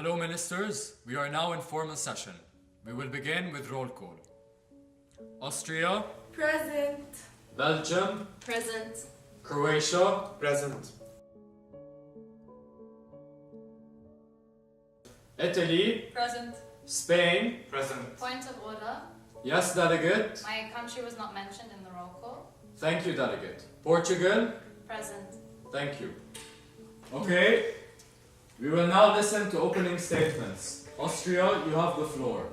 Hello Ministers, we are now in formal session. We will begin with roll call. Austria, Present. Belgium, Present. Croatia, Present. Italy, Present. Spain. Present. Point of order. Yes, delegate. My country was not mentioned in the roll call. Thank you, delegate. Portugal. Present. Thank you. Okay, we will now listen to opening statements. Austria, you have the floor.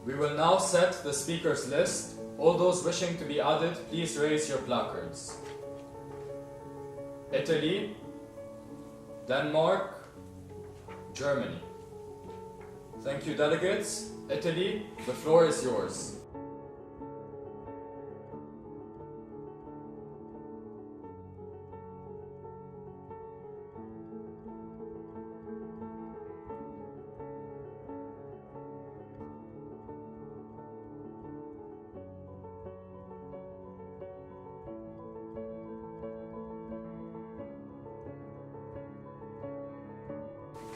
We will now set the speakers list. All those wishing to be added, please raise your placards. Italy, Denmark, Germany. Thank you, delegates. Italy, the floor is yours.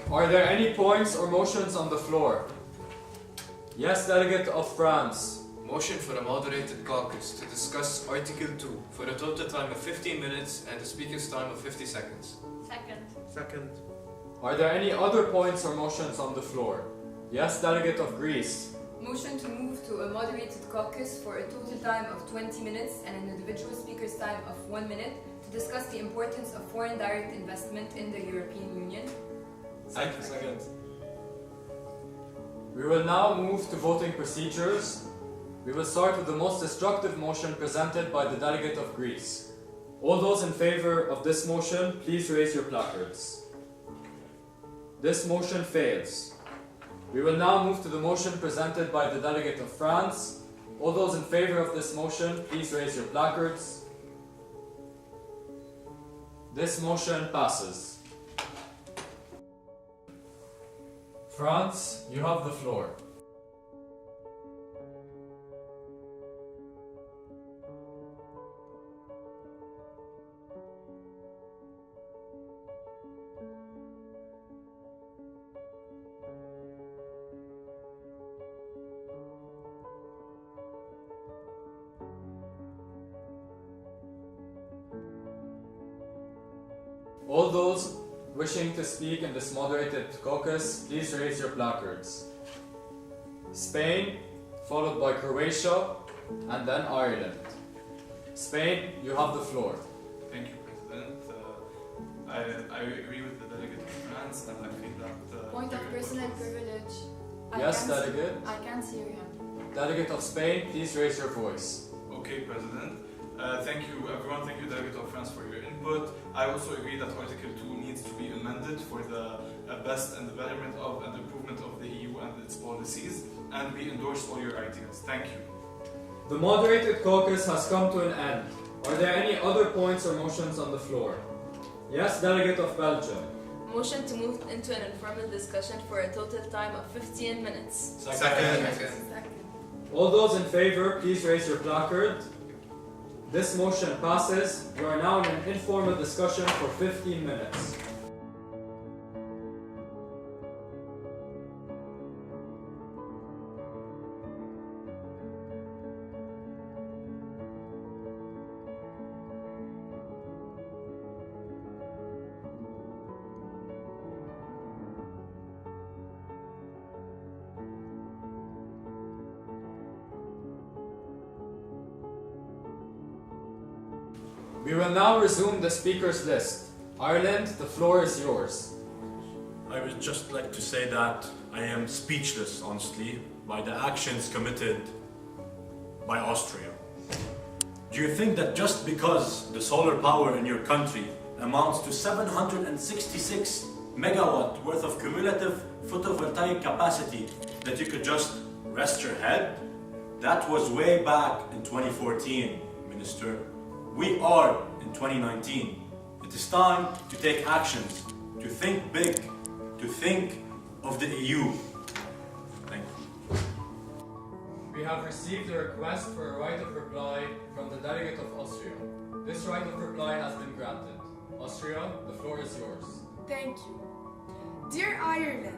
Are there any points or motions on the floor? Yes, delegate of France. Motion for a moderated caucus to discuss Article 2 for a total time of 15 minutes and a speaker's time of 50 seconds. Second. Second. Are there any other points or motions on the floor? Yes, delegate of Greece. Motion to move to a moderated caucus for a total time of 20 minutes and an individual speaker's time of 1 minute to discuss the importance of foreign direct investment in the European Union. Second. We will now move to voting procedures. We will start with the most destructive motion presented by the delegate of Greece. All those in favor of this motion, please raise your placards. This motion fails. We will now move to the motion presented by the delegate of France. All those in favor of this motion, please raise your placards. This motion passes. France, you have the floor. All those wishing to speak in this moderated caucus, please raise your placards. Spain, followed by Croatia, and then Ireland. Spain, you have the floor. Thank you, President. I agree with the delegate of France, and I think that... Point of personal privilege. Yes, delegate. I can't hear him. Delegate of Spain, please raise your voice. Okay, President. Thank you, everyone. Thank you, delegate of France, for your input. I also agree that Article 2 needs to be amended for the best and the betterment of and improvement of the EU and its policies, and we endorse all your ideas. Thank you. The moderated caucus has come to an end. Are there any other points or motions on the floor? Yes, delegate of Belgium. Motion to move into an informal discussion for a total time of 15 minutes. Second. All those in favor, please raise your placard. This motion passes. We are now in an informal discussion for 15 minutes. We will now resume the speakers list. Ireland, the floor is yours. I would just like to say that I am speechless, honestly, by the actions committed by Austria. Do you think that just because the solar power in your country amounts to 766 megawatt worth of cumulative photovoltaic capacity that you could just rest your head? That was way back in 2014, Minister. We are in 2019. It is time to take actions, to think big, to think of the EU. Thank you. We have received a request for a right of reply from the delegate of Austria. This right of reply has been granted. Austria, the floor is yours. Thank you. Dear Ireland,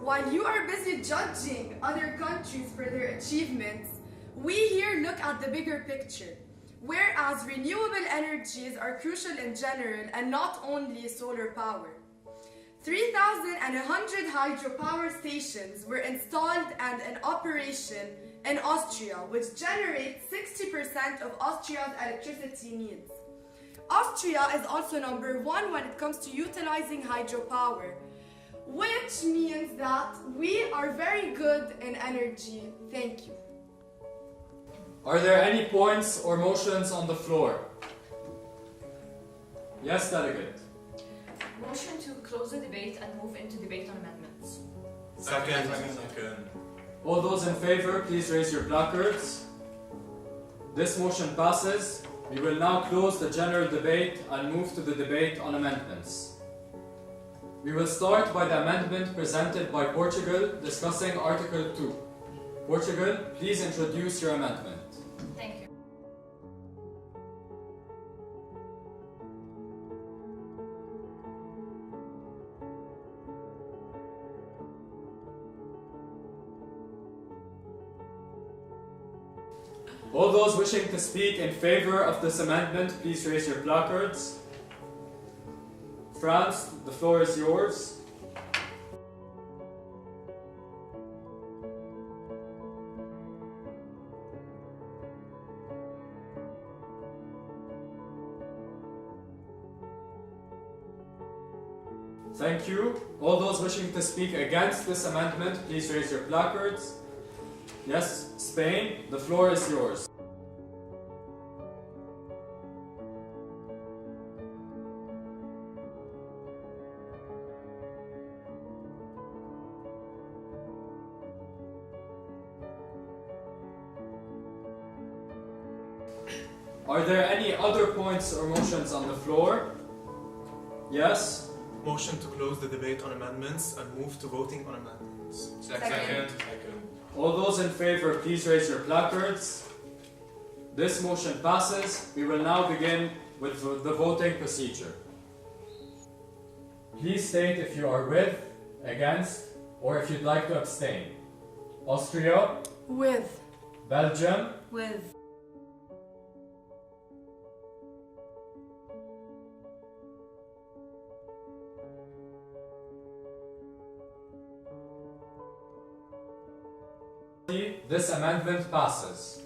while you are busy judging other countries for their achievements, we here look at the bigger picture. Whereas renewable energies are crucial in general and not only solar power. 3,100 hydropower stations were installed and in operation in Austria, which generates 60% of Austria's electricity needs. Austria is also number 1 when it comes to utilizing hydropower, which means that we are very good in energy. Thank you. Are there any points or motions on the floor? Yes, delegate. Motion to close the debate and move into debate on amendments. Second. All those in favor, please raise your placards. This motion passes. We will now close the general debate and move to the debate on amendments. We will start by the amendment presented by Portugal discussing Article 2. Portugal, please introduce your amendment. Thank you. All those wishing to speak in favor of this amendment, please raise your placards. France, the floor is yours. Thank you. All those wishing to speak against this amendment, please raise your placards. Yes, Spain, the floor is yours. Are there any other points or motions on the floor? Yes? Motion to close the debate on amendments and move to voting on amendments. Second. All those in favor, please raise your placards. This motion passes. We will now begin with the voting procedure. Please state if you are with, against, or if you'd like to abstain. Austria, With. Belgium, With. this amendment passes.